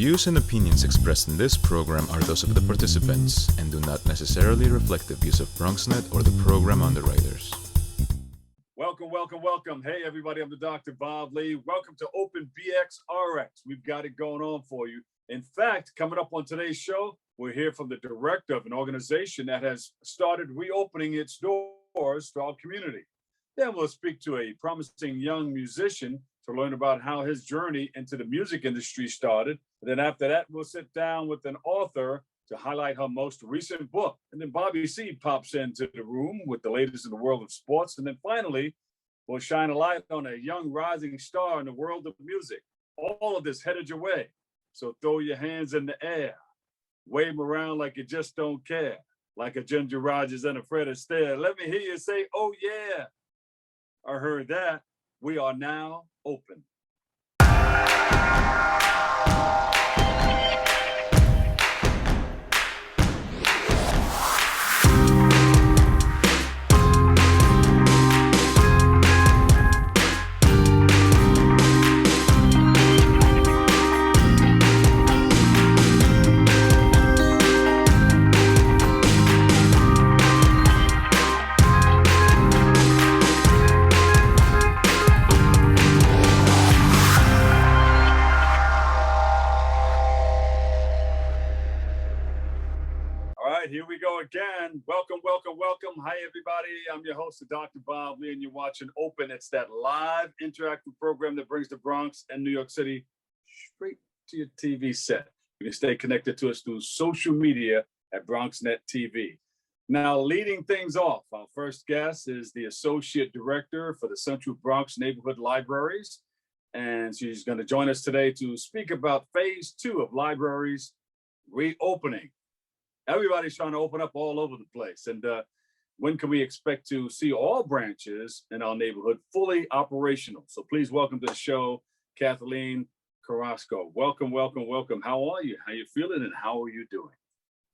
views and opinions expressed in this program are those of the participants and do not necessarily reflect the views of BronxNet or the program underwriters. Welcome, welcome, welcome. Hey, everybody, I'm the Dr. Bob Lee. Welcome to Open BXRX. We've got it going on for you. In fact, coming up on today's show, we'll hear from the director of an organization that has started reopening its doors to our community. Then we'll speak to a promising young musician to learn about how his journey into the music industry started. And then after that, we'll sit down with an author to highlight her most recent book. And then Bobby C pops into the room with the latest in the world of sports. And then finally, we'll shine a light on a young rising star in the world of music. All of this headed your way. So throw your hands in the air, wave them around like you just don't care, like a Ginger Rogers and a Fred Astaire. Let me hear you say, oh yeah, I heard that. We are now open. Here we go again. Welcome, welcome, welcome. Hi, everybody. I'm your host, Dr. Bob Lee, and you're watching Open. It's that live interactive program that brings the Bronx and New York City straight to your TV set. You can stay connected to us through social media at BronxNet TV. Now, leading things off, our first guest is the Associate Director for the Central Bronx Neighborhood Libraries, and she's going to join us today to speak about Phase 2 of libraries reopening. Everybody's trying to open up all over the place. And when can we expect to see all branches in our neighborhood fully operational? So please welcome to the show, Kathleen Carrasco. Welcome, welcome, welcome. How are you? How you feeling and how are you doing?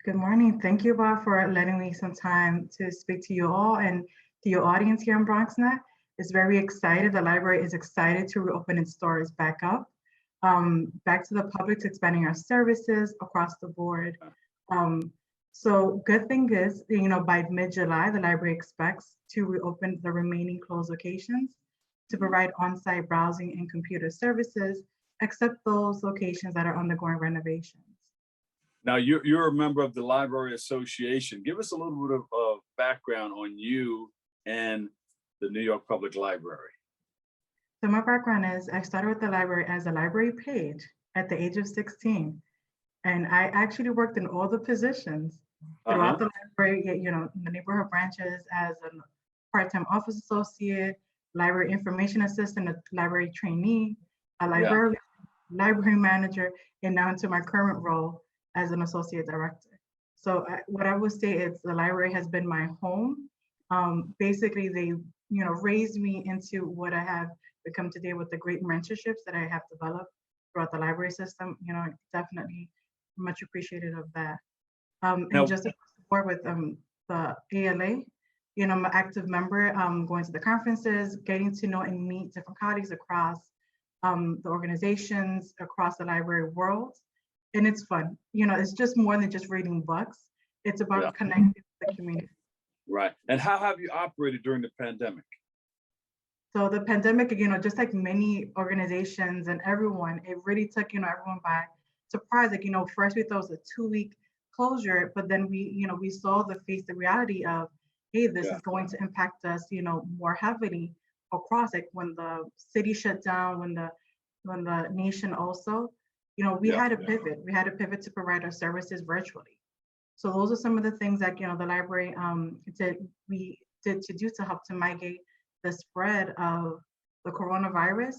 Good morning. Thank you, Bob, for letting me some time to speak to you all and to your audience here in BronxNet. It's very excited. The library is excited to reopen its doors back up, back to the public, to expanding our services across the board. So good thing is, by mid-July, the library expects to reopen the remaining closed locations to provide on-site browsing and computer services, except those locations that are undergoing renovations. Now, you're a member of the Library Association. Give us a little bit of background on you and the New York Public Library. So my background is, I started with the library as a library page at the age of 16. And I actually worked in all the positions throughout the library, in the neighborhood branches as a part-time office associate, library information assistant, a library trainee, a library manager, and now into my current role as an associate director. So what I would say is the library has been my home. Basically, they raised me into what I have become today with the great mentorships that I have developed throughout the library system. Definitely much appreciative of that. And just to support with the ALA, I'm an active member, going to the conferences, getting to know and meet different colleagues across the organizations, across the library world. And it's fun. It's just more than just reading books. It's about connecting with the community. Right. And how have you operated during the pandemic? So the pandemic, just like many organizations and everyone, it really took, everyone by surprise. First we thought it was a 2-week closure, but then we saw the reality of, hey, this is going to impact us, more heavily across, like when the city shut down, when the nation also, we had to pivot. We had to pivot to provide our services virtually. So those are some of the things that, the library we did to do to help to mitigate the spread of the coronavirus.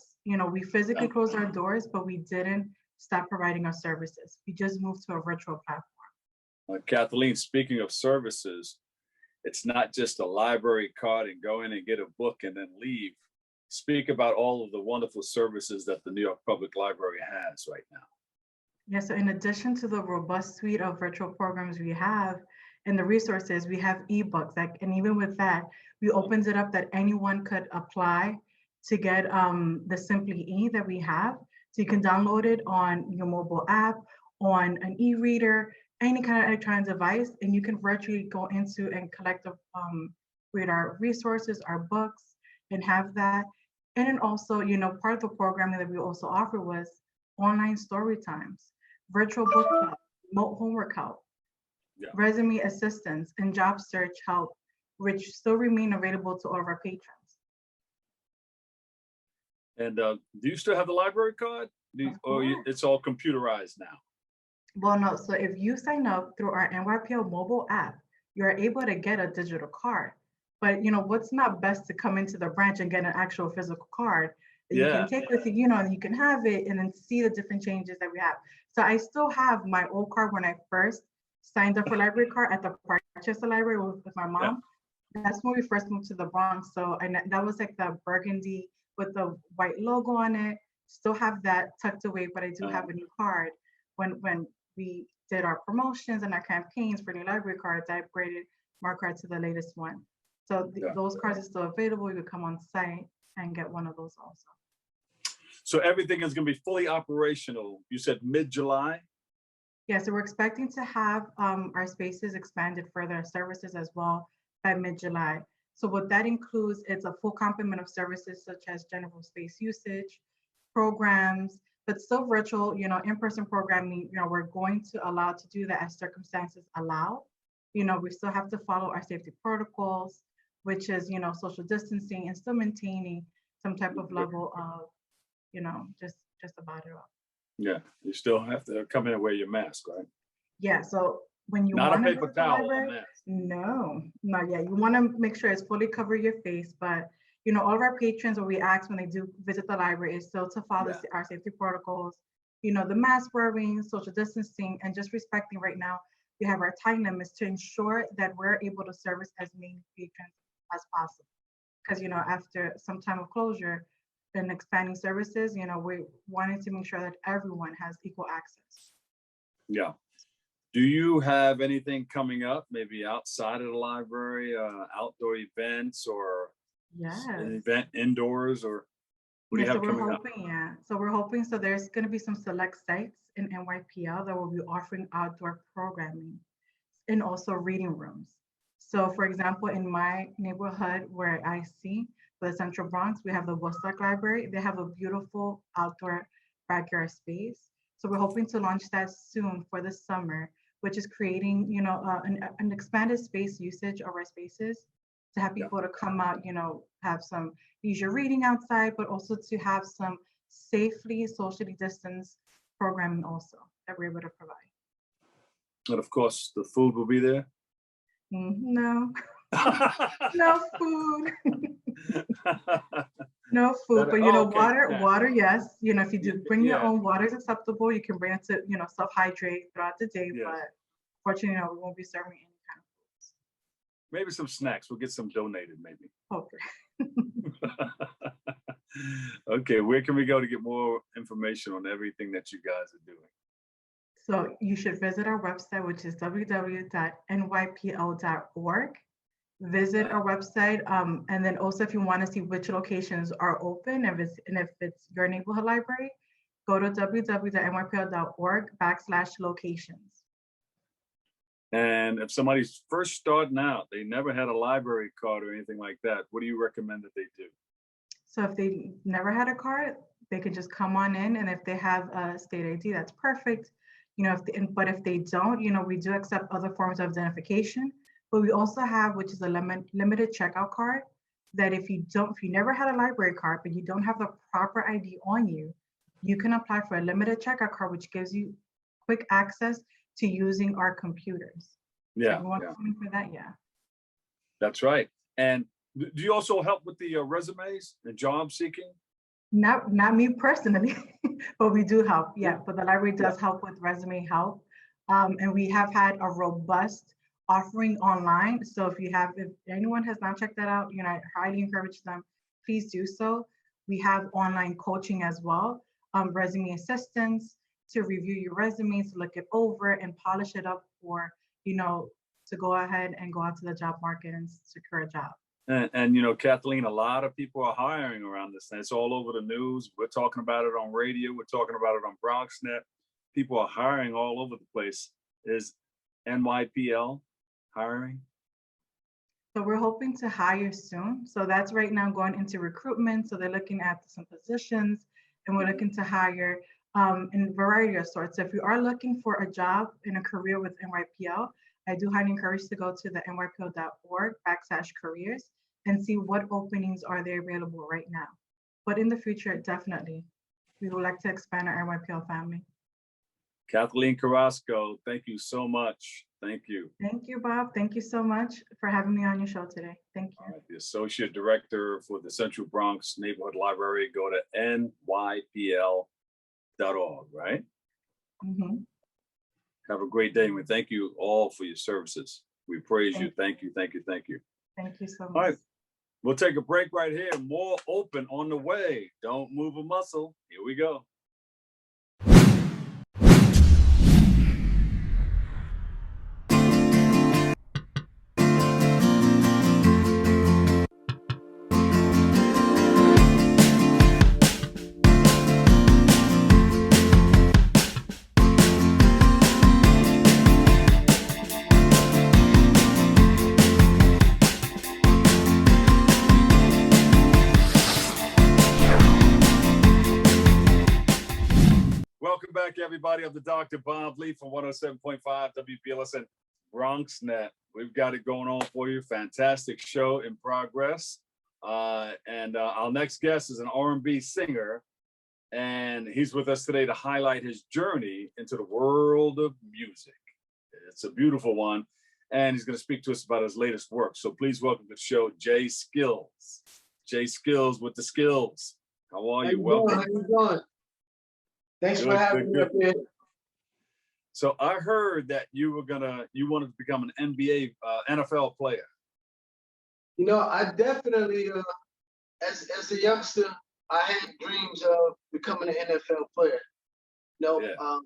We physically closed our doors, but we didn't stop providing our services. We just moved to a virtual platform. Kathleen, speaking of services, it's not just a library card and go in and get a book and then leave. Speak about all of the wonderful services that the New York Public Library has right now. Yeah, so in addition to the robust suite of virtual programs we have and the resources, we have ebooks. And even with that, we opened it up that anyone could apply to get the Simply E that we have So you can download it on your mobile app, on an e-reader, any kind of electronic device, and you can virtually go into and read our resources, our books, and have that. And then also, part of the programming that we also offer was online story times, virtual book club, remote homework help, resume assistance, and job search help, which still remain available to all of our patrons. And do you still have the library card? It's all computerized now? Well, no. So if you sign up through our NYPL mobile app, you're able to get a digital card. But what's not best to come into the branch and get an actual physical card that you can take with you, and you can have it and then see the different changes that we have. So I still have my old card when I first signed up for library card at the Rochester Library with my mom. Yeah. That's when we first moved to the Bronx. So that was like the burgundy with the white logo on it. Still have that tucked away, but I do have a new card. When we did our promotions and our campaigns for new library cards, I upgraded my card to the latest one. So those cards are still available. You can come on site and get one of those also. So everything is going to be fully operational. You said mid-July? Yeah, so we're expecting to have our spaces expanded further, services as well by mid-July. So what that includes, it's a full complement of services such as general space usage, programs, but still virtual, in-person programming, we're going to allow to do that as circumstances allow. We still have to follow our safety protocols, which is, social distancing and still maintaining some type of level of, just about it all. Yeah, you still have to come in and wear your mask, right? Yeah, so when you not want a paper towel, no, not yet. You want to make sure it's fully cover your face, but all of our patrons, what we ask when they do visit the library is still to follow our safety protocols, the mask wearing, social distancing, and just respecting right now. We have our time limits to ensure that we're able to service as many patrons as possible. Because, after some time of closure and expanding services, we wanted to make sure that everyone has equal access. Yeah. Do you have anything coming up, maybe outside of the library, outdoor events or an event indoors, or what do you have coming up? So we're hoping, so there's going to be some select sites in NYPL that will be offering outdoor programming and also reading rooms. So for example, in my neighborhood where I see the Central Bronx, we have the Woodstock Library. They have a beautiful outdoor backyard space. So we're hoping to launch that soon for the summer, which is creating, an expanded space usage of our spaces to have people to come out, have some leisure reading outside, but also to have some safely, socially distanced programming also that we're able to provide. And of course, the food will be there? No. No food. No food, but water, yes. If you do bring your own water is acceptable. You can bring it to, self-hydrate throughout the day, but fortunately, we won't be serving any kind of foods. Maybe some snacks. We'll get some donated, maybe. Okay. Okay, where can we go to get more information on everything that you guys are doing? So you should visit our website, which is www.nypl.org. Visit our website, and then also if you want to see which locations are open, if it's your neighborhood library, go to www.nypl.org/locations. And if somebody's first starting out, they never had a library card or anything like that, what do you recommend that they do? So if they never had a card, they can just come on in, and if they have a state ID, that's perfect. But if they don't, we do accept other forms of identification. But we also have, which is a limited checkout card, that if you never had a library card, but you don't have the proper ID on you, you can apply for a limited checkout card, which gives you quick access to using our computers. Yeah. For that, That's right. And do you also help with the resumes, the job seeking? Not me personally, but we do help. Yeah, but the library does help with resume help. And we have had a robust offering online. So if anyone has not checked that out, I highly encourage them, please do so. We have online coaching as well, resume assistance to review your resumes, to look it over and polish it up for, to go ahead and go out to the job market and secure a job. And you know, Kathleen, a lot of people are hiring around this thing. It's all over the news. We're talking about it on radio. We're talking about it on BronxNet. People are hiring all over the place. Is NYPL hiring? So we're hoping to hire soon. So that's right now going into recruitment. So they're looking at some positions, and we're looking to hire in a variety of sorts. So if you are looking for a job in a career with NYPL, I do highly encourage to go to the nypl.org/careers and see what openings are there available right now. But in the future, definitely, we would like to expand our NYPL family. Kathleen Carrasco, thank you so much. Thank you. Thank you, Bob. Thank you so much for having me on your show today. Thank you. All right, the Associate Director for the Central Bronx Neighborhood Library. Go to nypl.org, right? Mm-hmm. Have a great day. And we thank you all for your services. We praise you. Thank you, thank you, thank you. Thank you so much. All right, we'll take a break right here. More open on the way. Don't move a muscle. Here we go. Welcome back, everybody. I'm the Dr. Bob Lee from 107.5 WPLS and BronxNet. We've got it going on for you. Fantastic show in progress. Our next guest is an R&B singer, and he's with us today to highlight his journey into the world of music. It's a beautiful one, and he's going to speak to us about his latest work. So please welcome to the show, Jay Skills. Jay Skills with the skills. How are you? Welcome. How you doing? Thanks for having me up here. So I heard that you wanted to become an NBA, NFL player. You know, I definitely, as a youngster, I had dreams of becoming an NFL player. You know, I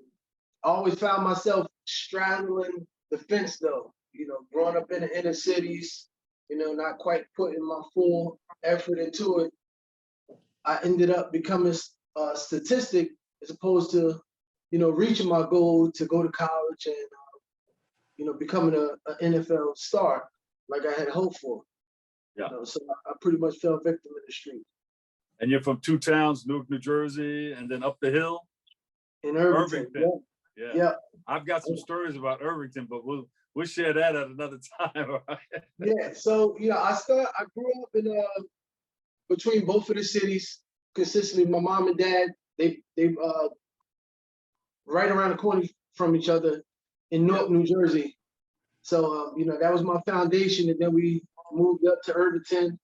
always found myself straddling the fence, though. You know, growing up in the inner cities, you know, not quite putting my full effort into it. I ended up becoming a statistic as opposed to, you know, reaching my goal to go to college and, you know, becoming an NFL star like I had hoped for. Yeah. You know, so I pretty much fell victim in the street. And you're from two towns, Newark, New Jersey, and then up the hill? In Irvington. Yeah. Yeah. I've got some stories about Irvington, but we'll share that at another time. All right? Yeah. So, you know, I grew up in between both of the cities consistently. My mom and dad, they right around the corner from each other in Newark, New Jersey. So, you know, that was my foundation. And then we moved up to Irvington,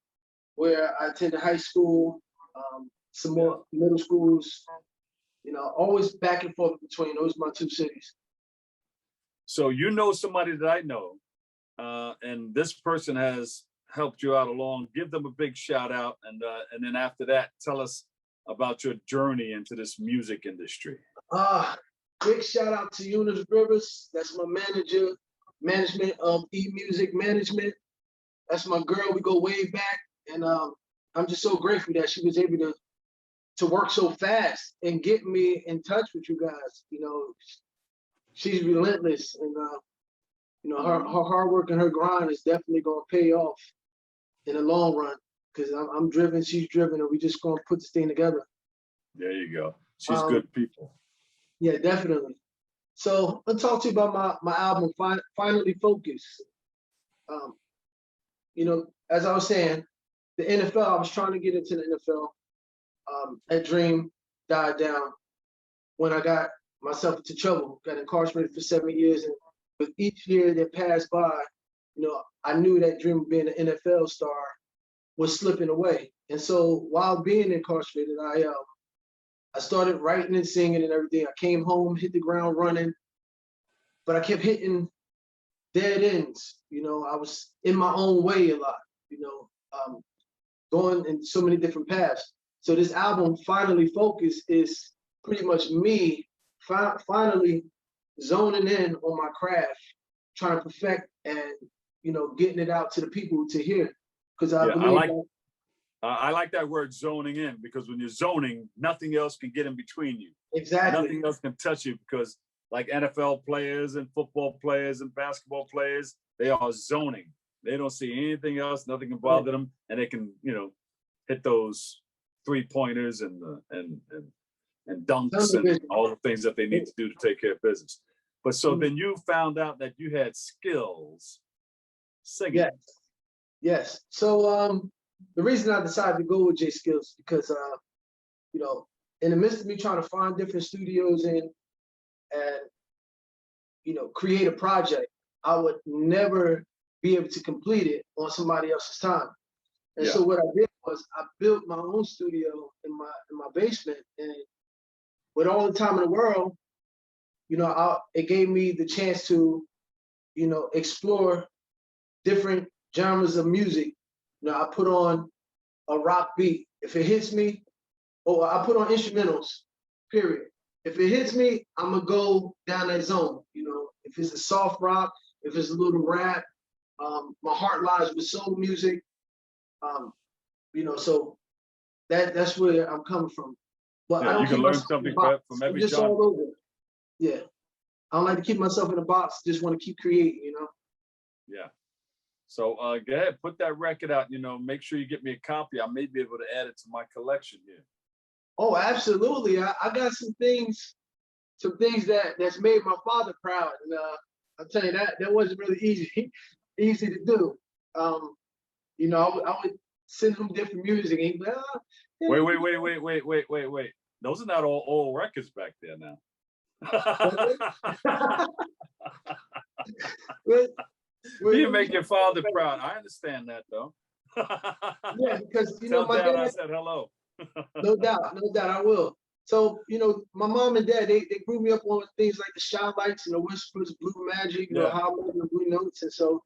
where I attended high school, some more middle schools, you know, always back and forth between those my two cities. So you know somebody that I know, and this person has helped you out along. Give them a big shout out. And then after that, tell us about your journey into this music industry. Big shout out to Eunice Rivers. That's my management of E-Music Management. That's my girl. We go way back. And I'm just so grateful that she was able to work so fast and get me in touch with you guys. You know, she's relentless. And, you know, her hard work and her grind is definitely going to pay off in the long run. Because I'm driven, she's driven, and we just going to put this thing together. There you go. She's good people. Yeah, definitely. So I'll talk to you about my album, Finally Focus. You know, as I was saying, the NFL, I was trying to get into the NFL. That dream died down when I got myself into trouble, got incarcerated for 7 years. And with each year that passed by, you know, I knew that dream of being an NFL star was slipping away. And so while being incarcerated, I started writing and singing and everything. I came home, hit the ground running, but I kept hitting dead ends. You know, I was in my own way a lot, you know, going in so many different paths. So this album, Finally Focus, is pretty much me finally zoning in on my craft, trying to perfect and, you know, getting it out to the people to hear. because I Yeah, believe I like that word zoning in, because when you're zoning, nothing else can get in between you. exactly. Nothing else can touch you, because like NFL players and football players and basketball players, they are zoning. They don't see anything else, nothing can bother them, and they can, hit those 3-pointers and dunks and all the things that they need to do to take care of business. But so then you found out that you had skills singing. Yes. So the reason I decided to go with J Skills because in the midst of me trying to find different studios and create a project, I would never be able to complete it on somebody else's time. And so what I did was I built my own studio in my basement, and with all the time in the world, it gave me the chance to, explore different genres of music. I put on a rock beat. If it hits me, or I put on instrumentals, period. If it hits me, I'm gonna go down that zone. If it's a soft rock, if it's a little rap, my heart lies with soul music. So that's where I'm coming from. But I don't you can keep learn myself something in a box. from every just genre. all over. Yeah, I don't like to keep myself in a box. Just want to keep creating. Yeah. So go ahead, put that record out. Make sure you get me a copy. I may be able to add it to my collection here. Oh, absolutely. I got some things that's made my father proud, and I'll tell you that wasn't really easy to do. I would send him different music, and he'd be like, Wait. Those are not all old records back there now. You make your father proud. I understand that, though. Yeah, because Tell my Dad dad. I said hello. No doubt, I will. So, my mom and dad, they grew me up on things like the Shy Lights and the Whispers, Blue Magic, How I Love Blue Notes. And so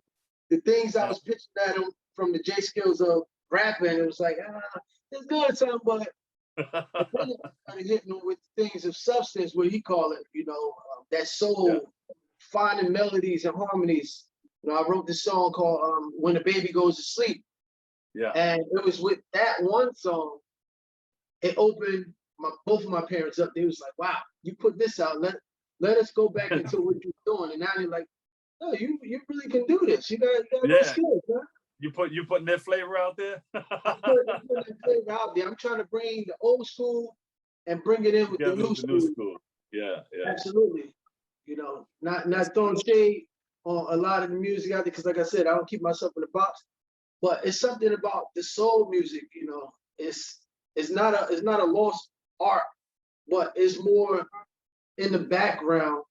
the things I was pitching at them from the J Skills of rapping, it was like, it's good, son, but then I started hitting them with things of substance, what he call it, that soul, finding melodies and harmonies. I wrote this song called When the Baby Goes to Sleep. Yeah. And it was with that one song, it opened both of my parents up. They was like, wow, you put this out. Let us go back into what you're doing. And now they're like, oh, you really can do this. You got no skills, huh? You putting that flavor out there? I'm putting that flavor out there. I'm trying to bring the old school and bring it in with the new school. Yeah. Absolutely. Not throwing shade on a lot of the music out there, because like I said, I don't keep myself in a box. But it's something about the soul music, it's not a lost art, but it's more in the background,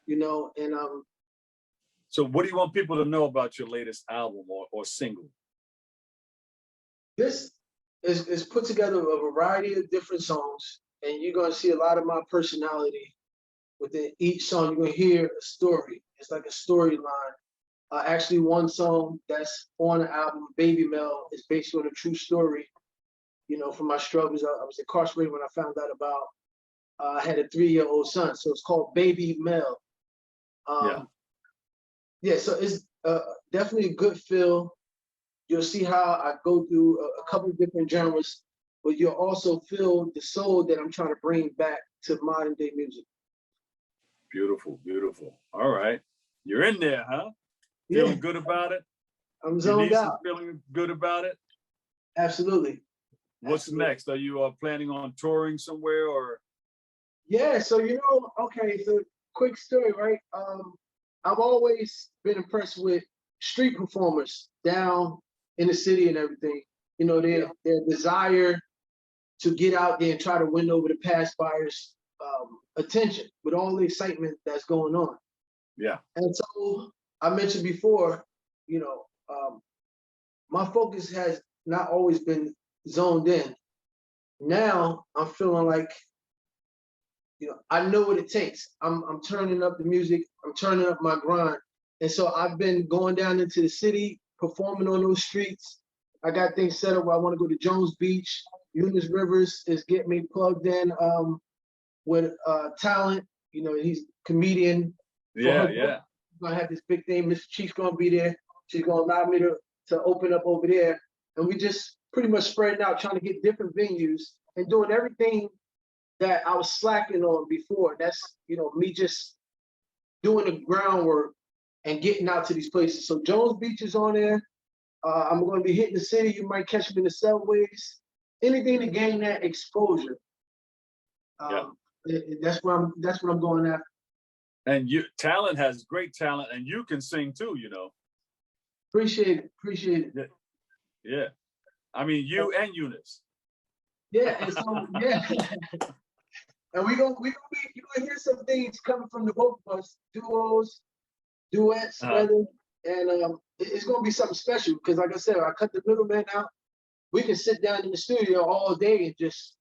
and So what do you want people to know about your latest album or single? This is put together a variety of different songs, and you're gonna see a lot of my personality within each song. You're gonna hear a story. It's like a storyline. Actually, one song that's on the album, Baby Mel, is based on a true story. From my struggles. I was incarcerated when I found out about I had a 3-year-old son, so it's called Baby Mel. So it's definitely a good feel. You'll see how I go through a couple of different genres, but you'll also feel the soul that I'm trying to bring back to modern day music. Beautiful. All right. You're in there, huh? Feeling good about it? I'm zoned out. Feeling good about it? Absolutely. What's next? Are you planning on touring somewhere or? Yeah, so okay, so quick story, right? I've always been impressed with street performers down in the city and everything. Their desire to get out there and try to win over the passers attention with all the excitement that's going on. Yeah. And so I mentioned before, my focus has not always been zoned in. Now I'm feeling like, I know what it takes. I'm turning up the music. I'm turning up my grind. And so I've been going down into the city, performing on those streets. I got things set up where I want to go to Jones Beach. Eunice Rivers is getting me plugged in with talent. He's a comedian. Yeah. We're gonna have this big thing. Miss Chief's gonna be there. She's gonna allow me to to open up over there. And we just pretty much spreading out, trying to get different venues and doing everything that I was slacking on before. That's, me just doing the groundwork and getting out to these places. So Jones Beach is on there. I'm going to be hitting the city. You might catch me in the subways. Anything to gain that exposure. That's what I'm going after. And talent has great talent, and you can sing too, Appreciate it. Yeah. I mean, you and Eunice. Yeah, and so and we're gonna hear some things coming from the both of us, duos, duets, rather, and it's gonna be something special because, like I said, I cut the middleman out. We can sit down in the studio all day and just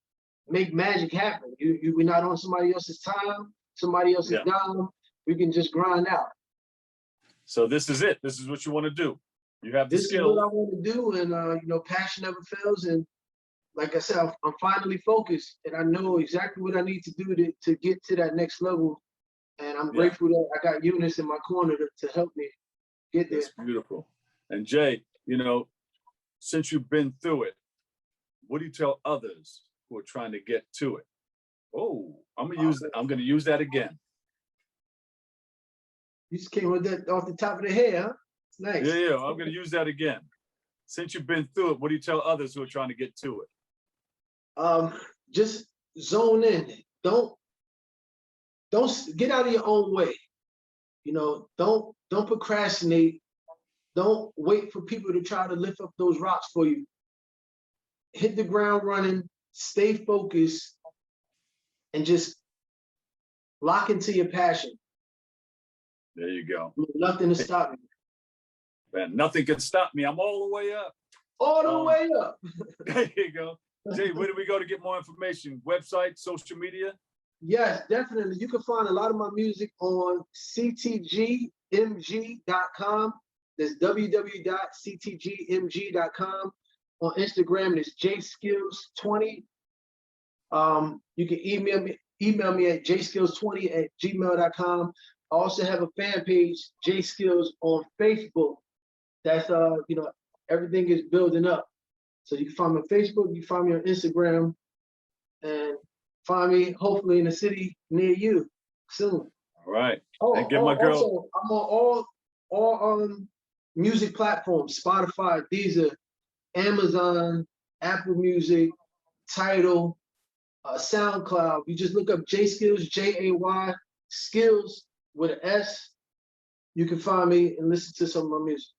make magic happen. We're not on somebody else's time, somebody else's dime. We can just grind out. So this is it. This is what you want to do. You have the This skill. is what I want to do, and passion never fails. And like I said, I'm finally focused, and I know exactly what I need to do to get to that next level. And I'm grateful that I got Eunice in my corner to help me get there. That's beautiful. And Jay, since you've been through it, what do you tell others who are trying to get to it? Oh, I'm gonna use that again. You just came with that off the top of the head, huh? It's nice. Yeah, I'm gonna use that again. Since you've been through it, what do you tell others who are trying to get to it? Just zone in. Don't get out of your own way. Don't procrastinate. Don't wait for people to try to lift up those rocks for you. Hit the ground running, stay focused, and just lock into your passion. There you go. Nothing to stop you. Man, nothing can stop me. I'm all the way up. All the way up. There you go. Jay, where do we go to get more information? Website, social media? Yes, definitely. You can find a lot of my music on ctgmg.com. That's www.ctgmg.com. On Instagram, it's jskills20. You can email me at jskills20@gmail.com. I also have a fan page, J Skills, on Facebook. That's everything is building up. So you can find me on Facebook, you can find me on Instagram, and find me hopefully in a city near you soon. All right. And give my girl. Also, I'm on all music platforms: Spotify, Deezer, Amazon, Apple Music, Tidal, SoundCloud. You just look up J Skills, Jay Skills with an S. You can find me and listen to some of my music.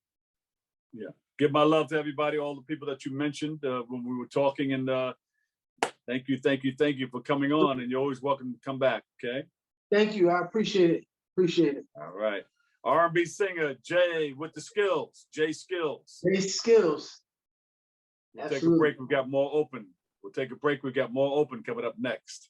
Yeah. Give my love to everybody, all the people that you mentioned when we were talking, and thank you for coming on, and you're always welcome to come back, okay? Thank you. I appreciate it. All right. R&B singer, Jay with the skills, Jay Skills. Jay Skills. We'll take a break. We've got more open. We've got more open coming up next.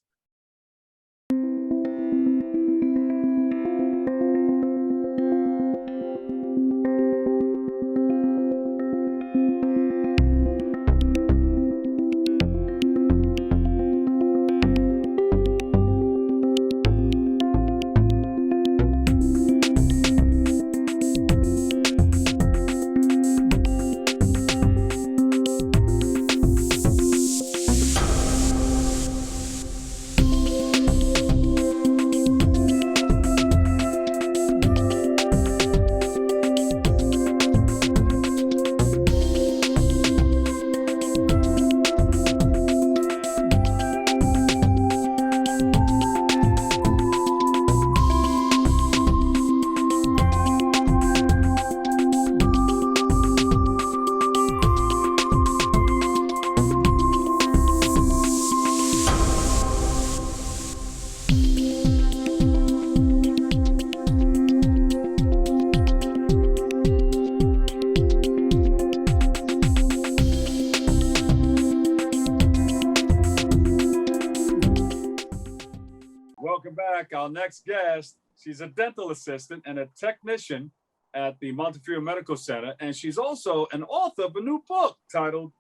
Our next guest, she's a dental assistant and a technician at the Montefiore Medical Center, and she's also an author of a new book titled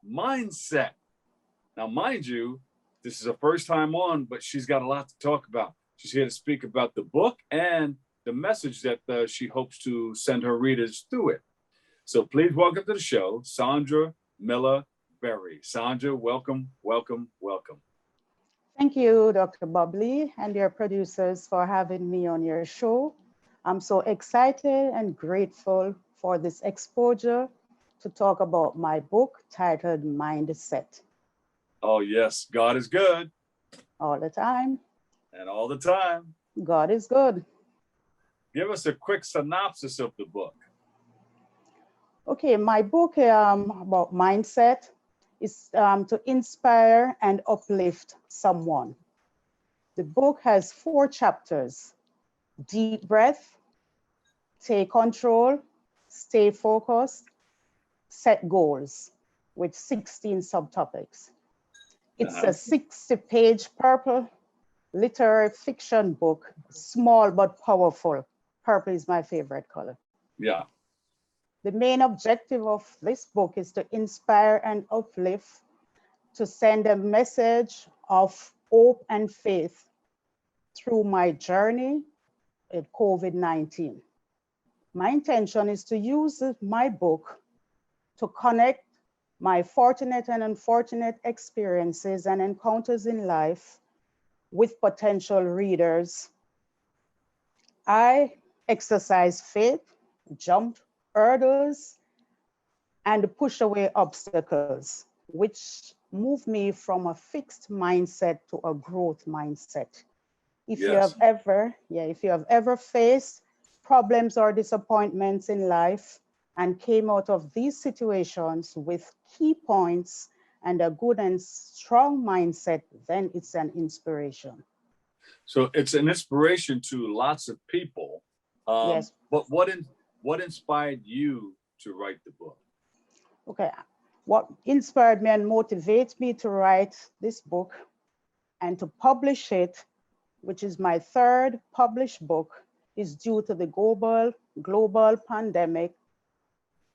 Mindset. Now, mind you, this is her first time on, but she's got a lot to talk about. She's here to speak about the book and the message that she hopes to send her readers through it. So please welcome to the show, Sandra-Miller Berry. Sandra, welcome, welcome, welcome. Thank you, Dr. Bubbly, and your producers for having me on your show. I'm so excited and grateful for this exposure to talk about my book titled Mindset. Oh, yes, God is good. All the time. And all the time. God is good. Give us a quick synopsis of the book. Okay, my book about mindset is to inspire and uplift someone. The book has 4 chapters: deep breath, take control, stay focused, set goals, with 16 subtopics. It's a 60-page purple literary fiction book, small but powerful. Purple is my favorite color. Yeah. The main objective of this book is to inspire and uplift, to send a message of hope and faith through my journey with COVID-19. My intention is to use my book to connect my fortunate and unfortunate experiences and encounters in life with potential readers. I exercise faith, jumped hurdles, and push away obstacles, which move me from a fixed mindset to a growth mindset. If you have ever faced problems or disappointments in life and came out of these situations with key points and a good and strong mindset, then it's an inspiration. So it's an inspiration to lots of people. Yes. But what inspired you to write the book? Okay, what inspired me and motivates me to write this book and to publish it, which is my 3rd published book, is due to the global pandemic,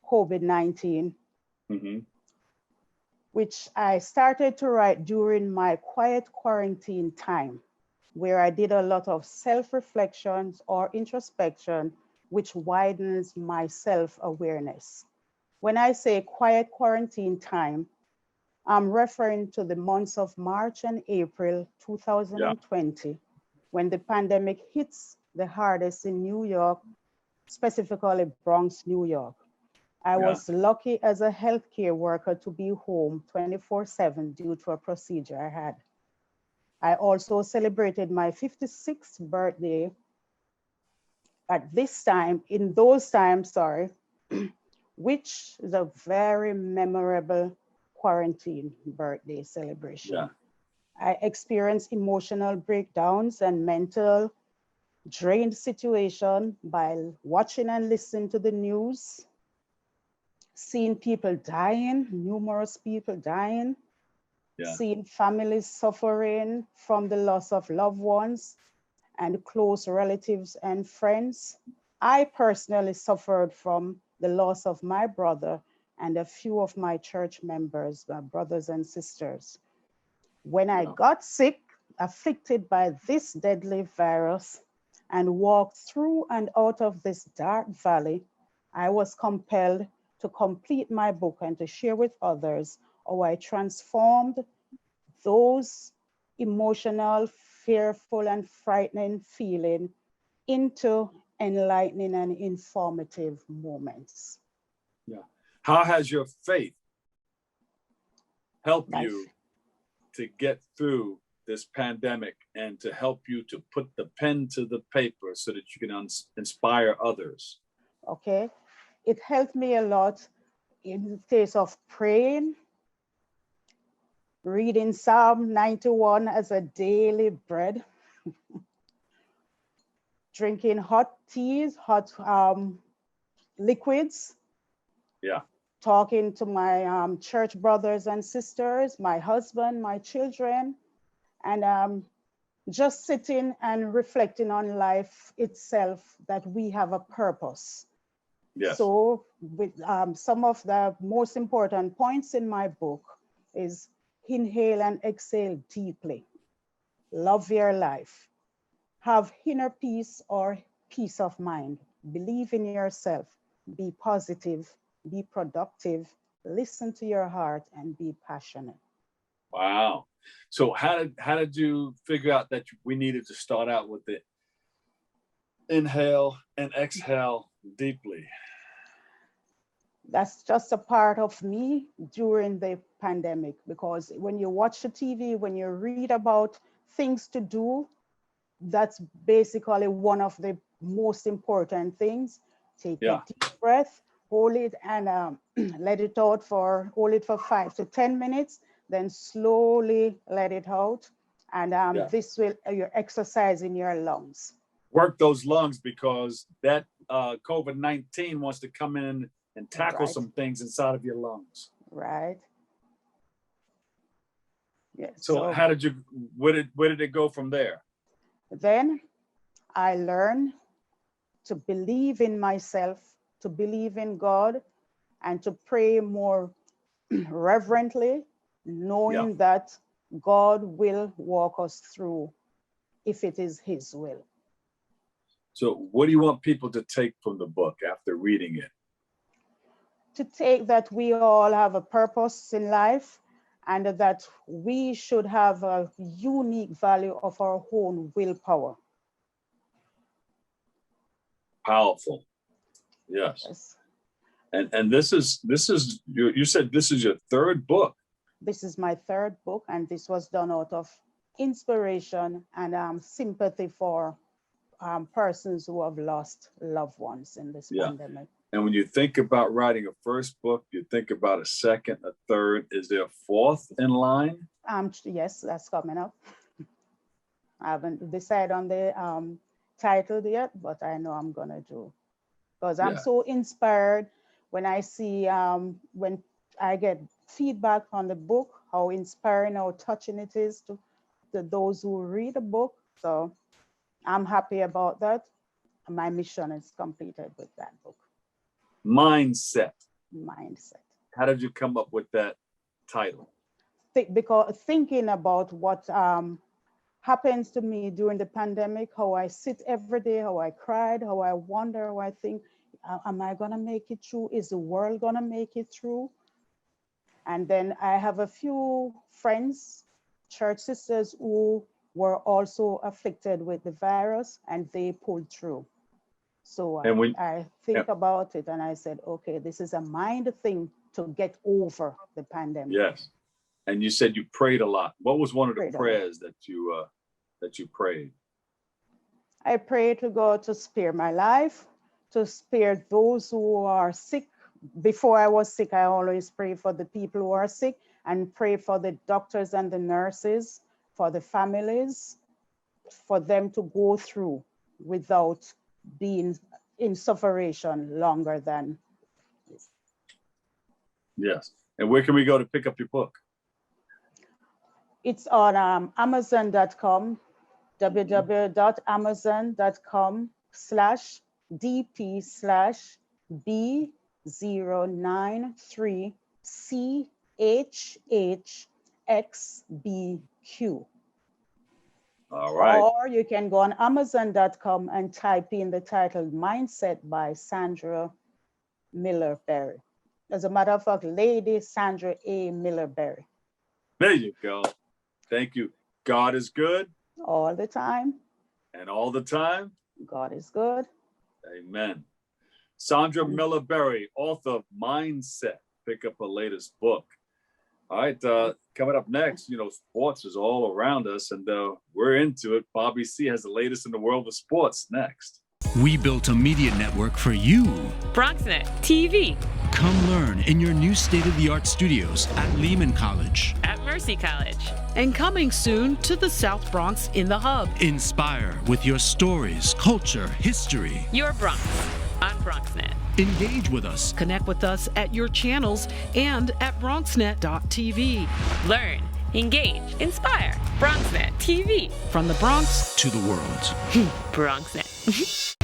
COVID-19, which I started to write during my quiet quarantine time, where I did a lot of self-reflections or introspection, which widens my self-awareness. When I say quiet quarantine time, I'm referring to the months of March and April 2020, when the pandemic hits the hardest in New York, specifically Bronx, New York. I was lucky as a healthcare worker to be home 24/7 due to a procedure I had. I also celebrated my 56th birthday in those times, which is a very memorable quarantine birthday celebration. Yeah. I experienced emotional breakdowns and mental drained situation by watching and listening to the news, seeing people dying, numerous people dying, seeing families suffering from the loss of loved ones and close relatives and friends. I personally suffered from the loss of my brother and a few of my church members, my brothers and sisters. When I got sick, afflicted by this deadly virus, and walked through and out of this dark valley, I was compelled to complete my book and to share with others how I transformed those emotional, fearful, and frightening feelings into enlightening and informative moments. Yeah. How has your faith helped you to get through this pandemic and to help you to put the pen to the paper so that you can inspire others? Okay, it helped me a lot in the case of praying, reading Psalm 91 as a daily bread, drinking hot teas, hot liquids, talking to my church brothers and sisters, my husband, my children, and just sitting and reflecting on life itself, that we have a purpose. Yes. So with some of the most important points in my book is inhale and exhale deeply, love your life, have inner peace or peace of mind, believe in yourself, be positive, be productive, listen to your heart, and be passionate. Wow. So how did you figure out that we needed to start out with the inhale and exhale deeply? That's just a part of me during the pandemic, because when you watch the TV, when you read about things to do, that's basically one of the most important things. Take a deep breath, hold it, and hold it for 5 to 10 minutes, then slowly let it out. And this will, you're exercising your lungs. Work those lungs, because that COVID-19 wants to come in and tackle some things inside of your lungs. Right. Yes. So how did you, where did it go from there? Then I learned to believe in myself, to believe in God, and to pray more reverently, knowing that God will walk us through if it is His will. So what do you want people to take from the book after reading it? To take that we all have a purpose in life, and that we should have a unique value of our own willpower. Powerful. Yes. And this is you said this is your third book. This is my third book, and this was done out of inspiration and sympathy for persons who have lost loved ones in this pandemic. And when you think about writing a first book, you think about a second, a third. Is there a fourth in line? Yes, that's coming up. I haven't decided on the title yet, but I know I'm gonna do, because I'm so inspired when I see, when I get feedback on the book, how inspiring, how touching it is to those who read the book. So I'm happy about that. My mission is completed with that book. Mindset. Mindset. How did you come up with that title? Because thinking about what happens to me during the pandemic, how I sit every day, how I cried, how I wonder, how I think, am I gonna make it through? Is the world gonna make it through? And then I have a few friends, church sisters, who were also afflicted with the virus, and they pulled through. So I think about it, and I said, okay, this is a mind thing to get over the pandemic. Yes. And you said you prayed a lot. What was one of the prayers that you prayed? I prayed to God to spare my life, to spare those who are sick. Before I was sick, I always pray for the people who are sick, and pray for the doctors and the nurses, for the families, for them to go through without being in sufferation longer than. Yes. And where can we go to pick up your book? It's on Amazon.com, www.amazon.com/DP/B09-3CHHXBQ. All right. Or you can go on Amazon.com and type in the title Mindset by Sandra-Miller Berry. As a matter of fact, Lady Sandra A. Miller Berry. There you go. Thank you. God is good. All the time. And all the time. God is good. Amen. Sandra-Miller Berry, author of Mindset. Pick up her latest book. All right, coming up next, sports is all around us, and we're into it. Bobby C has the latest in the world of sports next. We built a media network for you. BronxNet TV. Come learn in your new state-of-the-art studios at Lehman College. At Mercy College. And coming soon to the South Bronx in the Hub. Inspire with your stories, culture, history. Your Bronx on BronxNet. Engage with us. Connect with us at your channels and at BronxNet.tv. Learn, engage, inspire. BronxNet TV. From the Bronx to the world. BronxNet.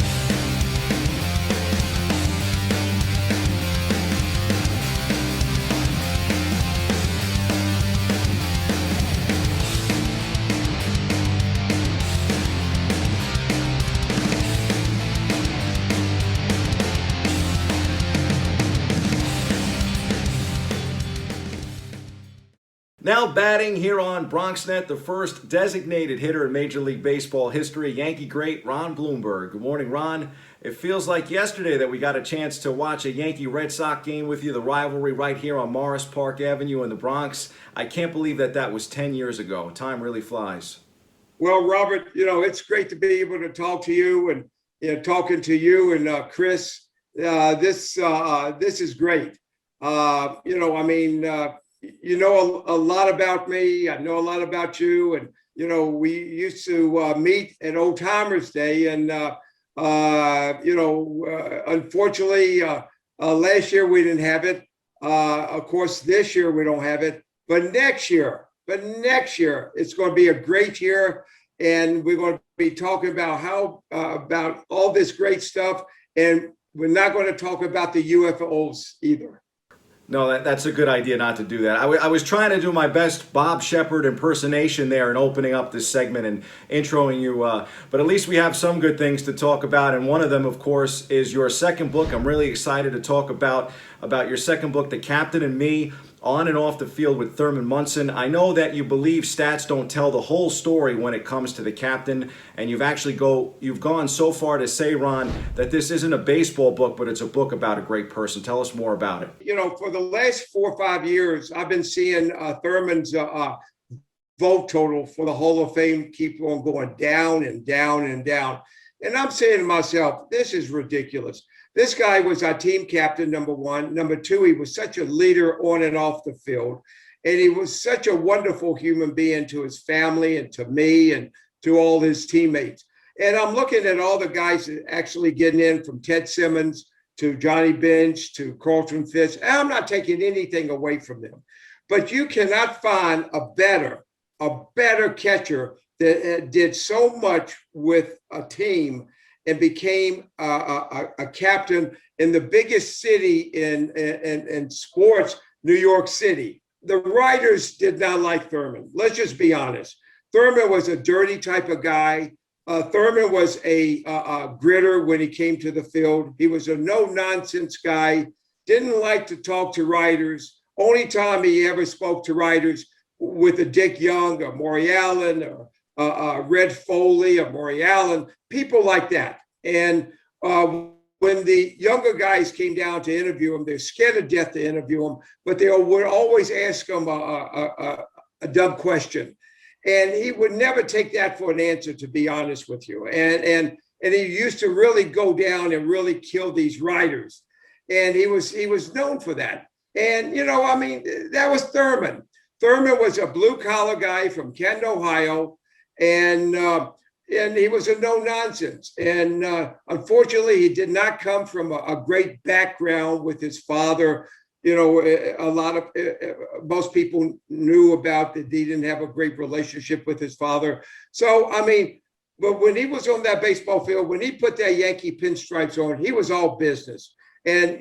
Now batting here on BronxNet, the first designated hitter in Major League Baseball history, Yankee great Ron Blomberg. Good morning, Ron. It feels like yesterday that we got a chance to watch a Yankee-Red Sox game with you, the rivalry right here on Morris Park Avenue in the Bronx. I can't believe that was 10 years ago. Time really flies. Well, Robert, it's great to be able to talk to you and talking to you and Chris. This is great. You know a lot about me. I know a lot about you. And, we used to meet at Old Timers Day. And, unfortunately, last year we didn't have it. Of course, this year we don't have it. But next year, it's going to be a great year. And we're going to be talking about about all this great stuff. And we're not going to talk about the UFOs either. No, that's a good idea not to do that. I was trying to do my best Bob Shepard impersonation there and opening up this segment and introing you. But at least we have some good things to talk about. And one of them, of course, is your second book. I'm really excited to talk about your second book, The Captain and Me, on and off the field with Thurman Munson. I know that you believe stats don't tell the whole story when it comes to the captain, and you've gone so far to say, Ron, that this isn't a baseball book, but it's a book about a great person. Tell us more about it. For the last 4 or 5 years, I've been seeing Thurman's vote total for the Hall of Fame keep on going down and down and down. And I'm saying to myself, this is ridiculous. This guy was our team captain, number one. Number two, he was such a leader on and off the field. And he was such a wonderful human being to his family and to me and to all his teammates. And I'm looking at all the guys that actually getting in, from Ted Simmons to Johnny Bench to Carlton Fisk. And I'm not taking anything away from them. But you cannot find a better catcher that did so much with a team and became a captain in the biggest city in sports, New York City. The writers did not like Thurman. Let's just be honest. Thurman was a dirty type of guy. Thurman was a gritter when he came to the field. He was a no-nonsense guy, didn't like to talk to writers. Only time he ever spoke to writers with a Dick Young or Maury Allen or Red Foley or Maury Allen, people like that. And when the younger guys came down to interview him, they're scared to death to interview him, but they would always ask him a dumb question. And he would never take that for an answer, to be honest with you. And he used to really go down and really kill these writers. And he was known for that. And, that was Thurman. Thurman was a blue-collar guy from Canton, Ohio. And he was a no-nonsense. And unfortunately, he did not come from a great background with his father. Most people knew about that he didn't have a great relationship with his father. So, but when he was on that baseball field, when he put that Yankee pinstripes on, he was all business. And,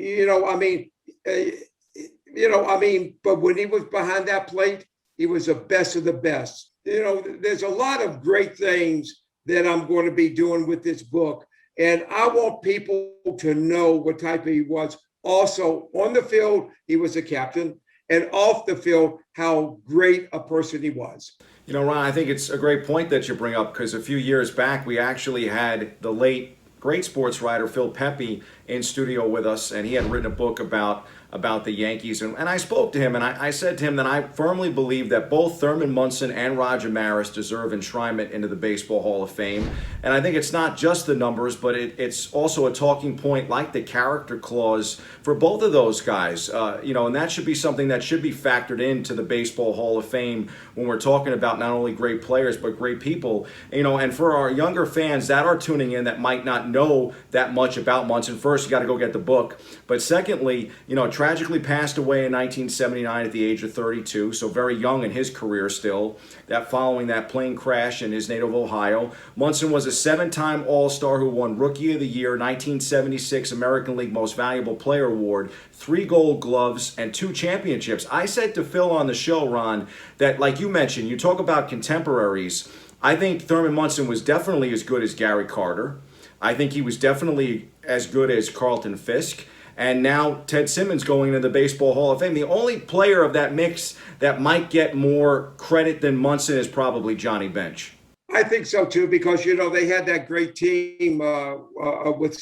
but when he was behind that plate, he was the best of the best. There's a lot of great things that I'm going to be doing with this book. And I want people to know what type he was. Also, on the field, he was a captain, and off the field, how great a person he was. Ron, I think it's a great point that you bring up, because a few years back, we actually had the late great sports writer Phil Pepe in studio with us, and he had written a book about the Yankees. And I spoke to him, and I said to him that I firmly believe that both Thurman Munson and Roger Maris deserve enshrinement into the Baseball Hall of Fame. And I think it's not just the numbers, but it's also a talking point like the character clause for both of those guys. And that should be something that should be factored into the Baseball Hall of Fame when we're talking about not only great players, but great people. And for our younger fans that are tuning in that might not know that much about Munson, first, you got to go get the book. But secondly, tragically passed away in 1979 at the age of 32, so very young in his career still. That following that plane crash in his native Ohio. Munson was a 7-time All-Star who won Rookie of the Year, 1976 American League Most Valuable Player Award, 3 Gold Gloves, and 2 championships. I said to Phil on the show, Ron, that like you mentioned, you talk about contemporaries. I think Thurman Munson was definitely as good as Gary Carter. I think he was definitely as good as Carlton Fisk. and now Ted Simmons going into the Baseball Hall of Fame. The only player of that mix that might get more credit than Munson is probably Johnny Bench. I think so too, because they had that great team with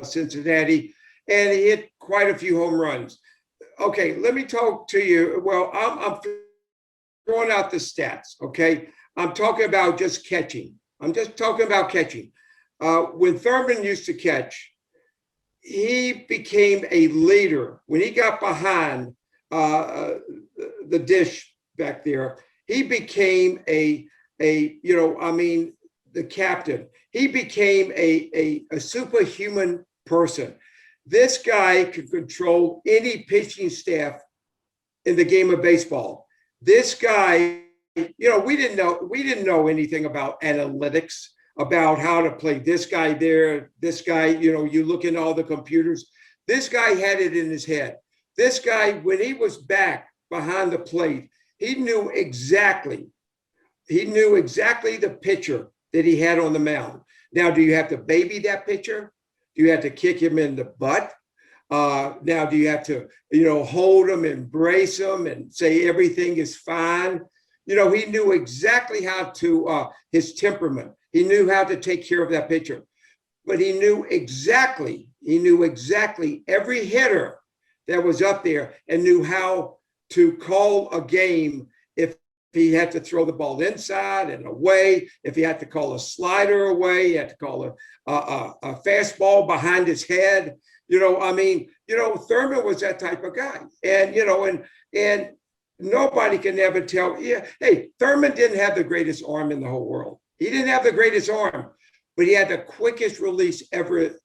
Cincinnati, and he hit quite a few home runs. Okay, let me talk to you. Well, I'm throwing out the stats. Okay, I'm talking about just catching. I'm just talking about catching. When Thurman used to catch, he became a leader. When he got behind the dish back there, he became the captain. He became a superhuman person. This guy could control any pitching staff in the game of baseball. This guy, we didn't know anything about analytics, about how to play this guy there, this guy, you look in all the computers. This guy had it in his head. This guy, when he was back behind the plate, he knew exactly the pitcher that he had on the mound. Now, do you have to baby that pitcher? Do you have to kick him in the butt? Now, do you have to, hold him, embrace him, and say everything is fine? He knew exactly how to, his temperament. He knew how to take care of that pitcher. But he knew exactly every hitter that was up there, and knew how to call a game if he had to throw the ball inside and away, if he had to call a slider away, he had to call a fastball behind his head. Thurman was that type of guy. And nobody can ever tell, hey, Thurman didn't have the greatest arm in the whole world. He didn't have the greatest arm, but he had the quickest release ever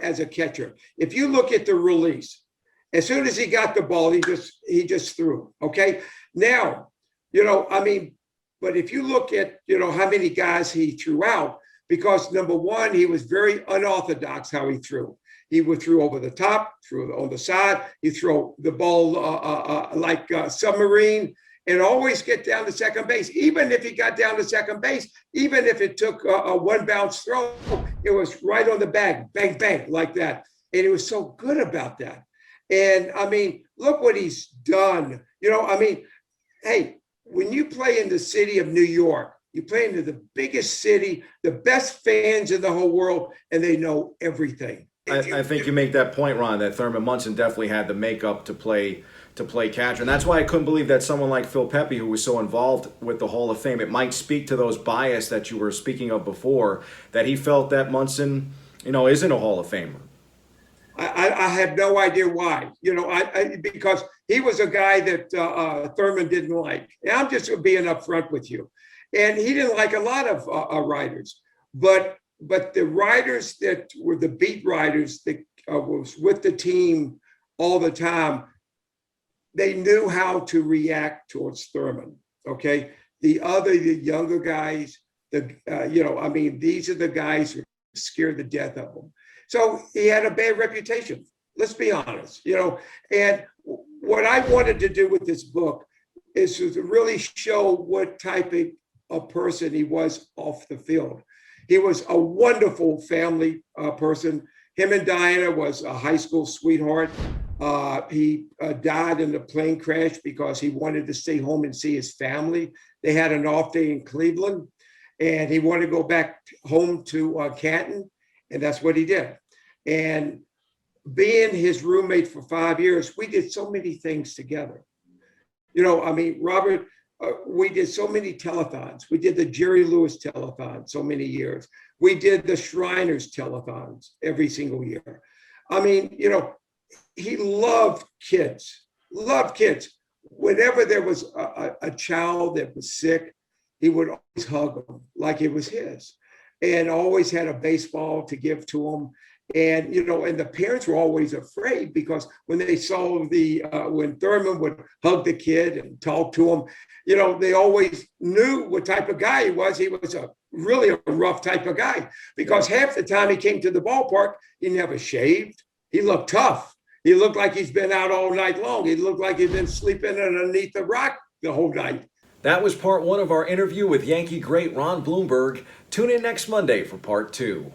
as a catcher. If you look at the release, as soon as he got the ball, he just threw. Okay. Now, but if you look at, how many guys he threw out, because number one, he was very unorthodox how he threw. He would throw over the top, threw on the side. He throw the ball like a submarine, and always get down to second base. Even if he got down to second base, even if it took a one bounce throw, it was right on the bag, bang, bang, like that. And he was so good about that. And look what he's done. Hey, when you play in the city of New York, you play into the biggest city, the best fans in the whole world, and they know everything. I think you make that point, Ron, that Thurman Munson definitely had the makeup to play catcher. And that's why I couldn't believe that someone like Phil Pepe, who was so involved with the Hall of Fame, it might speak to those bias that you were speaking of before, that he felt that Munson, isn't a Hall of Famer. I had no idea why, because he was a guy that Thurman didn't like. And I'm just being upfront with you. And he didn't like a lot of writers, but the writers that were the beat writers that was with the team all the time, they knew how to react towards Thurman. Okay, the younger guys, these are the guys who scared the death of them. So he had a bad reputation. Let's be honest, And what I wanted to do with this book is to really show what type of a person he was off the field. He was a wonderful family person. Him and Diana was a high school sweetheart. He died in a plane crash because he wanted to stay home and see his family. They had an off day in Cleveland, and he wanted to go back home to Canton, and that's what he did. And being his roommate for 5 years, we did so many things together. Robert, we did so many telethons. We did the Jerry Lewis telethon so many years. We did the Shriners telethons every single year. He loved kids. Whenever there was a child that was sick, he would always hug them like it was his, and always had a baseball to give to them. And, and the parents were always afraid, because when they saw when Thurman would hug the kid and talk to him, they always knew what type of guy he was. He was really a rough type of guy, because half the time he came to the ballpark, he never shaved. He looked tough. He looked like he's been out all night long. He looked like he'd been sleeping underneath the rock the whole night. That was part one of our interview with Yankee great Ron Blomberg. Tune in next Monday for part two.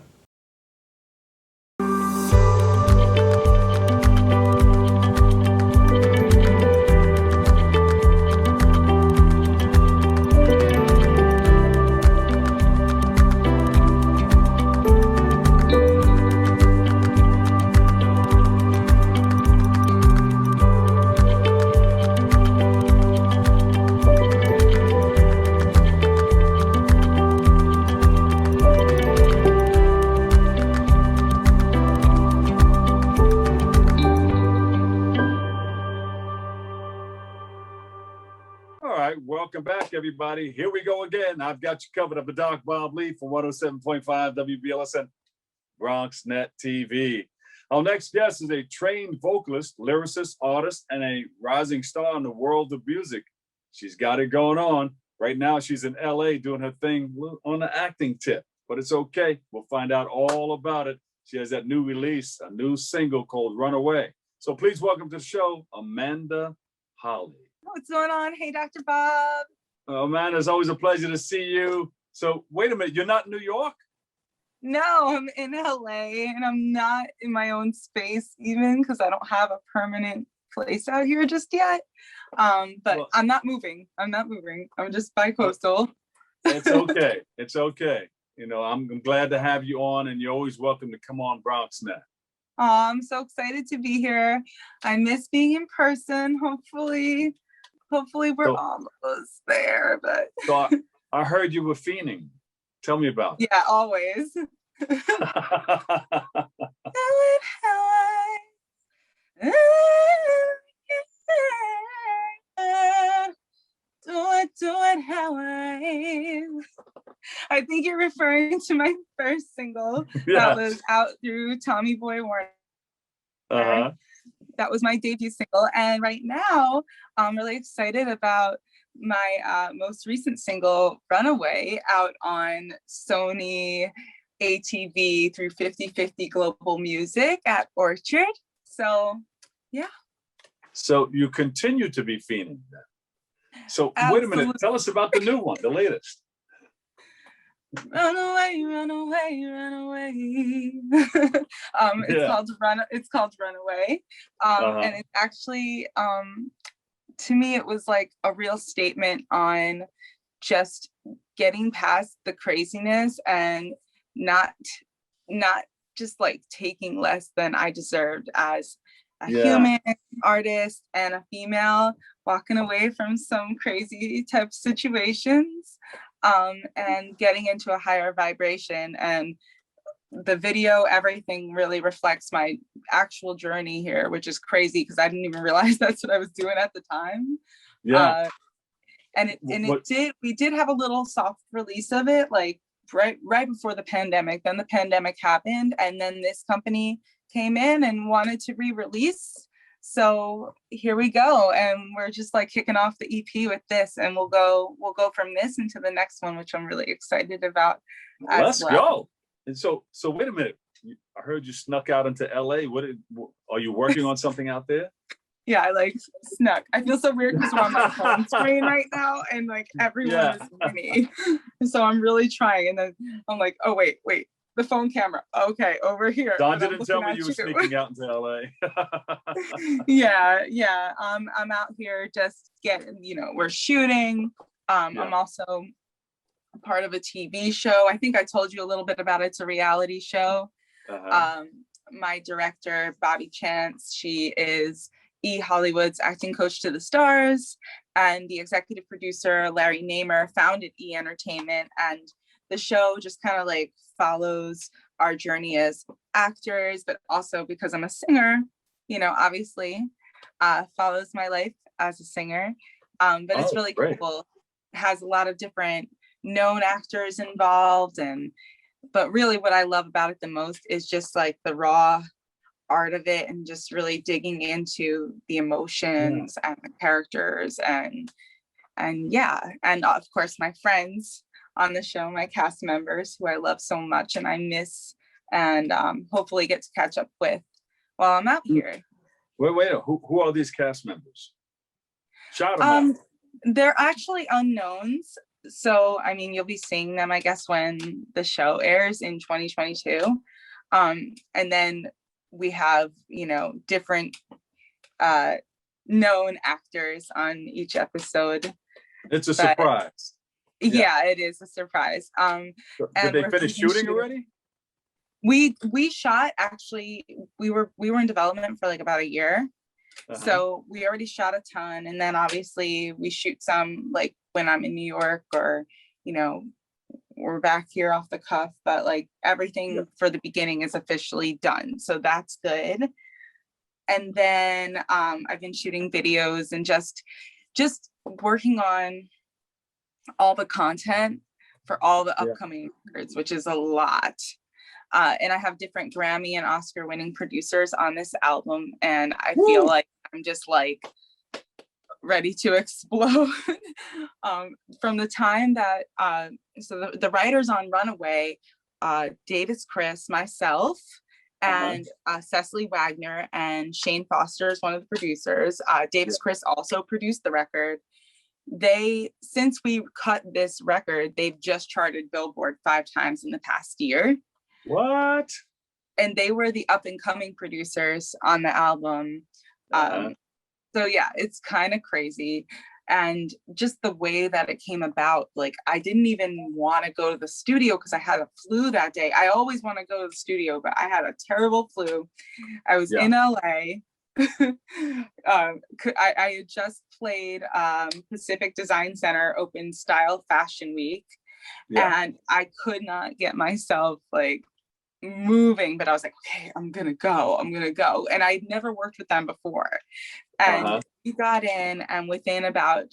everybody. Here we go again. I've got you covered. I'm the Doc Bob Lee for 107.5 WBLSN Bronx Net TV. Our next guest is a trained vocalist, lyricist, artist, and a rising star in the world of music. She's got it going on. Right now, she's in LA doing her thing on the acting tip, but it's okay. We'll find out all about it. She has that new release, a new single called Runaway. So please welcome to the show, Amanda Holley. What's going on? Hey, Dr. Bob. Amanda, it's always a pleasure to see you. So wait a minute, you're not in New York? No, I'm in LA and I'm not in my own space even because I don't have a permanent place out here just yet. But well, I'm not moving. I'm just bi-coastal. It's okay. It's okay. You know, I'm glad to have you on, and you're always welcome to come on BronxNet. Oh, I'm so excited to be here. I miss being in person. Hopefully we're almost there. But so I heard you were fiending. Tell me about it. Yeah, always. Do it how I think you're referring to my first single that was out through Tommy Boy Warner. That was my debut single, and right now I'm really excited about my most recent single, Runaway, out on Sony ATV through 50/50 Global Music at Orchard. So, yeah. So you continue to be fiending then. So Absolutely. Wait a minute, tell us about the new one, the latest. Run away, run away, run away. It's called Runaway. And it's actually to me, it was like a real statement on just getting past the craziness and not just like taking less than I deserved as a human artist and a female, walking away from some crazy type situations, and getting into a higher vibration. And the video, everything really reflects my actual journey here, which is crazy because I didn't even realize that's what I was doing at the time. We did have a little soft release of it, like right before the pandemic. Then the pandemic happened, and then this company came in and wanted to re-release. So here we go, and we're just like kicking off the EP with this, and we'll go from this into the next one, which I'm really excited about. Let's go. And so wait a minute. I heard you snuck out into LA. Are you working on something out there? Yeah, I like snuck. I feel so weird because we're on my phone screen right now, and like everyone is with me. So I'm really trying, and then I'm like, oh wait, the phone camera. Okay, over here. Don didn't tell me you were sneaking out into LA. Yeah. I'm out here just getting, we're shooting. I'm also part of a TV show. I think I told you a little bit about it. It's a reality show. My director, Bobby Chance, she is E! Hollywood's acting coach to the stars, and the executive producer, Larry Namer, founded E! Entertainment, and the show just kind of like follows our journey as actors, but also because I'm a singer, obviously follows my life as a singer. But it's really cool. It has a lot of different known actors involved, but really what I love about it the most is just like the raw art of it, and just really digging into the emotions and the characters, and of course my friends on the show, my cast members who I love so much and I miss, and hopefully get to catch up with while I'm out here. Wait, who are these cast members? Shout them out. They're actually unknowns. So, I mean, you'll be seeing them, I guess, when the show airs in 2022. And then we have, different known actors on each episode. It's a surprise. Yeah, it is a surprise. Did they finish shooting already? We shot, actually, we were in development for like about a year. So we already shot a ton, and then obviously we shoot some like when I'm in New York, or we're back here off the cuff, but like everything for the beginning is officially done, so that's good. And then I've been shooting videos and just working on all the content for all the upcoming records, which is a lot. And I have different Grammy and Oscar winning producers on this album. And I feel like I'm just like ready to explode. From the time that, so the writers on Runaway, Davis Chris, myself, and Cecily Wagner and Shane Foster is one of the producers. Davis Chris also produced the record. Since we cut this record, they've just charted Billboard 5 times in the past year. What? And they were the up and coming producers on the album. So yeah, it's kind of crazy. And just the way that it came about, like I didn't even want to go to the studio because I had a flu that day. I always want to go to the studio, but I had a terrible flu. I was in LA. I had just played Pacific Design Center Open Style Fashion Week, and I could not get myself like moving, but I was like, okay, I'm gonna go. And I'd never worked with them before, and we got in, and within about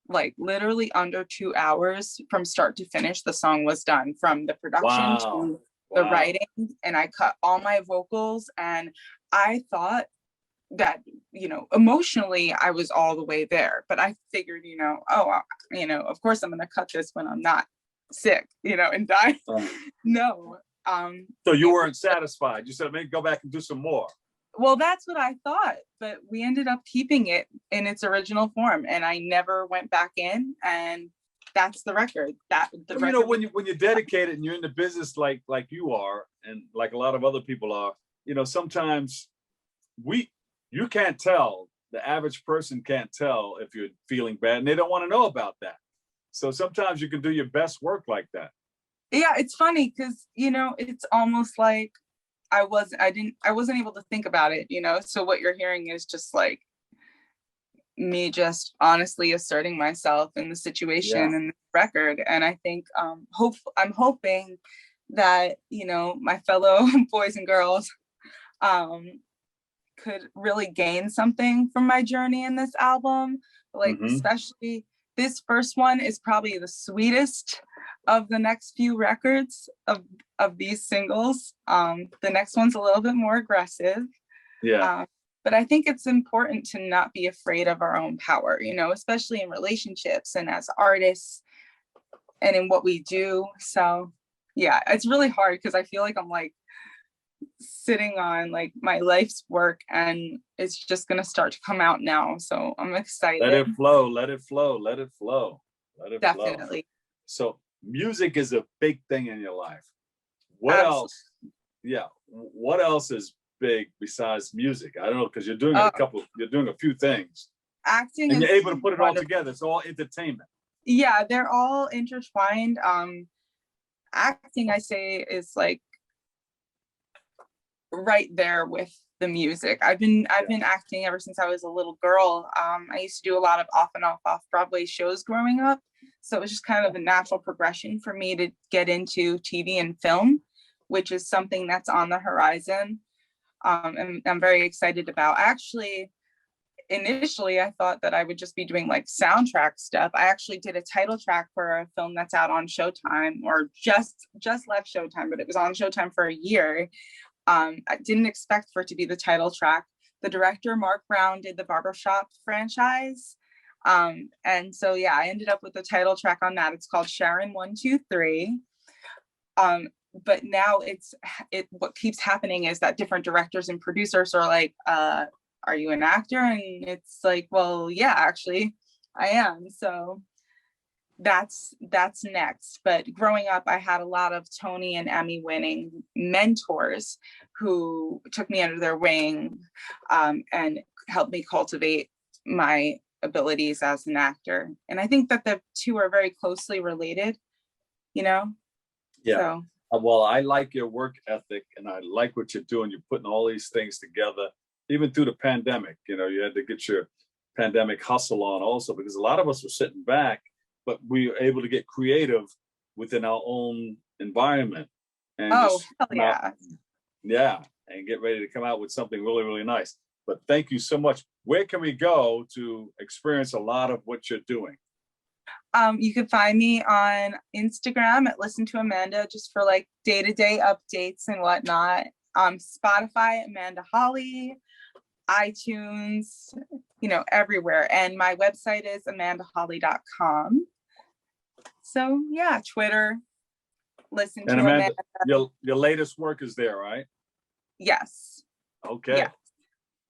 like literally under 2 hours from start to finish, the song was done, from the production to the writing, and I cut all my vocals. And I thought that, you know, emotionally I was all the way there, but I figured, you know, of course I'm gonna cut this when I'm not sick, you know, and die. No. So you weren't satisfied. You said, maybe go back and do some more. Well, that's what I thought, but we ended up keeping it in its original form, and I never went back in, and that's the record. You know, when you're dedicated and you're in the business like you are, and like a lot of other people are, you know, sometimes you can't tell, the average person can't tell if you're feeling bad, and they don't want to know about that. So sometimes you can do your best work like that. Yeah, it's funny because, you know, it's almost like I wasn't able to think about it, you know. So what you're hearing is just like me just honestly asserting myself in the situation and the record. And I think I'm hoping that, you know, my fellow boys and girls could really gain something from my journey in this album. Like especially this first one is probably the sweetest of the next few records of these singles. The next one's a little bit more aggressive. But I think it's important to not be afraid of our own power, you know, especially in relationships and as artists and in what we do. So yeah, it's really hard because I feel like I'm like sitting on like my life's work, and it's just gonna start to come out now. So I'm excited. Let it flow, let it flow, let it flow, let it Definitely. flow. So music is a big thing in your life. What else? Yeah. What else is big besides music? I don't know, because you're doing a few things. Acting, and you're able to put it all together. It's all entertainment. Yeah, they're all intertwined. Acting, I say, is like right there with the music. I've been acting ever since I was a little girl. I used to do a lot of off Broadway shows growing up. So it was just kind of a natural progression for me to get into TV and film, which is something that's on the horizon. And I'm very excited about. Actually, initially, I thought that I would just be doing like soundtrack stuff. I actually did a title track for a film that's out on Showtime, or just left Showtime, but it was on Showtime for a year. I didn't expect for it to be the title track. The director, Mark Brown, did the Barbershop franchise. And so, yeah, I ended up with the title track on that. It's called Sharon 123. But now what keeps happening is that different directors and producers are like, are you an actor? And it's like, well, yeah, actually I am. So that's next. But growing up, I had a lot of Tony and Emmy winning mentors who took me under their wing, and helped me cultivate my abilities as an actor. And I think that the two are very closely related, you know? Yeah. So. Well, I like your work ethic, and I like what you're doing. You're putting all these things together, even through the pandemic. You know, you had to get your pandemic hustle on also, because a lot of us were sitting back, but we were able to get creative within our own environment. And hell yeah. And get ready to come out with something really, really nice. But thank you so much. Where can we go to experience a lot of what you're doing? You can find me on Instagram at Listen to Amanda, just for like day-to-day updates and whatnot. Spotify, Amanda Holley, iTunes, everywhere. And my website is amandaholley.com. So yeah, Twitter, Listen And to Amanda, Amanda. your latest work is there, right? Yes. Okay. Yeah.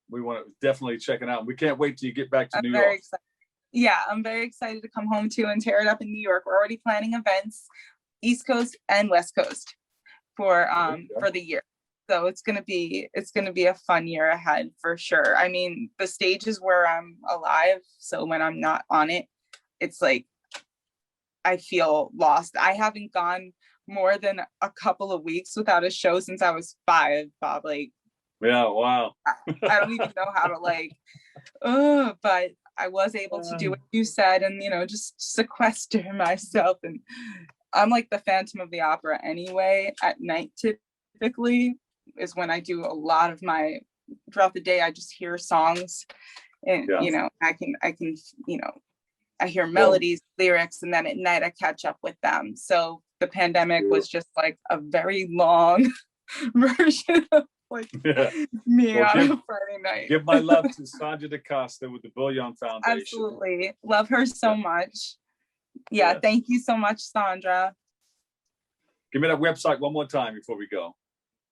We want to definitely check it out. We can't wait till you get back to New Very York. excited. Yeah, I'm very excited to come home too and tear it up in New York. We're already planning events, East Coast and West Coast for the year. So it's gonna be a fun year ahead for sure. I mean, the stage is where I'm alive. So when I'm not on it, it's like I feel lost. I haven't gone more than a couple of weeks without a show since I was 5, Bob. Like, yeah, wow. I don't even know how to but I was able to do what you said and, just sequester myself. And I'm like the Phantom of the Opera anyway. At night, typically, is when I do a lot of throughout the day, I just hear songs and, I can, I hear melodies, lyrics, and then at night I catch up with them. So the pandemic was just like a very long version of me on a Friday night. Give my love to Sandra DaCosta with the Bouillon Foundation. Absolutely. Love her so much. Yeah, thank you so much, Sandra. Give me that website one more time before we go.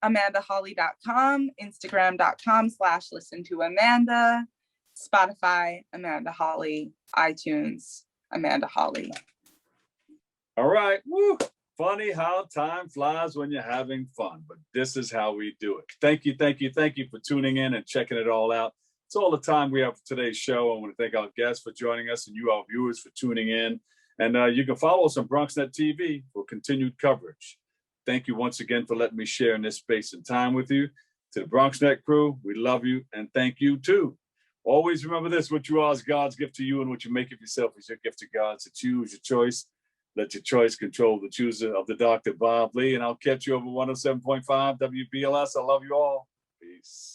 amandaholley.com, instagram.com/listen to Amanda, Spotify, Amanda Holley, iTunes, Amanda Holley. All right. Woo. Funny how time flies when you're having fun, but this is how we do it. Thank you for tuning in and checking it all out. It's all the time we have for today's show. I want to thank our guests for joining us and you, our viewers, for tuning in. And you can follow us on BronxNet TV for continued coverage. Thank you once again for letting me share in this space and time with you. To the BronxNet crew, we love you and thank you too. Always remember this: what you are is God's gift to you, and what you make of yourself is your gift to God. So choose your choice. Let your choice control the chooser of the Dr. Bob Lee, and I'll catch you over 107.5 WBLS. I love you all. Peace.